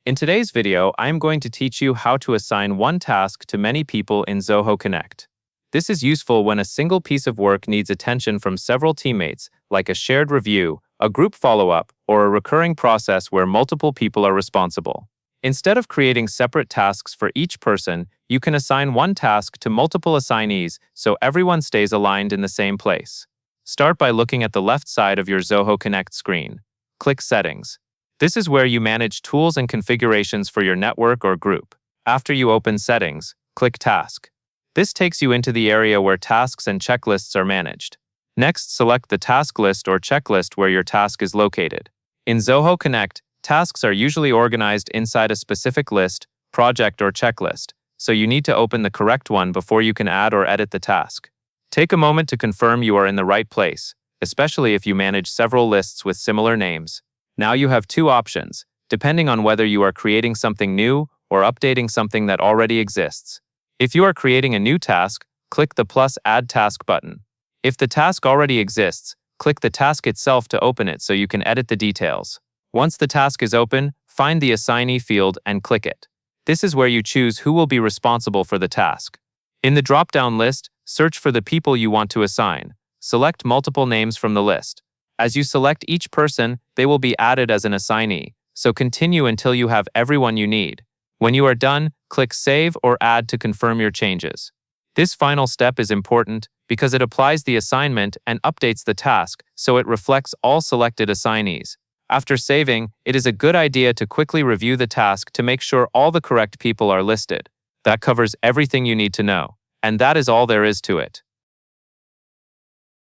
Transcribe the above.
In today's video, I am going to teach you how to assign one task to many people in Zoho Connect. This is useful when a single piece of work needs attention from several teammates, like a shared review, a group follow-up, or a recurring process where multiple people are responsible. Instead of creating separate tasks for each person, you can assign one task to multiple assignees so everyone stays aligned in the same place. Start by looking at the left side of your Zoho Connect screen. Click Settings. This is where you manage tools and configurations for your network or group. After you open Settings, click Task. This takes you into the area where tasks and checklists are managed. Next, select the task list or checklist where your task is located. In Zoho Connect, tasks are usually organized inside a specific list, project, or checklist, so you need to open the correct one before you can add or edit the task. Take a moment to confirm you are in the right place, especially if you manage several lists with similar names. Now you have two options, depending on whether you are creating something new or updating something that already exists. If you are creating a new task, click the plus Add Task button. If the task already exists, click the task itself to open it so you can edit the details. Once the task is open, find the assignee field and click it. This is where you choose who will be responsible for the task. In the drop-down list, search for the people you want to assign. Select multiple names from the list. As you select each person, they will be added as an assignee, so continue until you have everyone you need. When you are done, click Save or Add to confirm your changes. This final step is important because it applies the assignment and updates the task so it reflects all selected assignees. After saving, it is a good idea to quickly review the task to make sure all the correct people are listed. That covers everything you need to know, and that is all there is to it.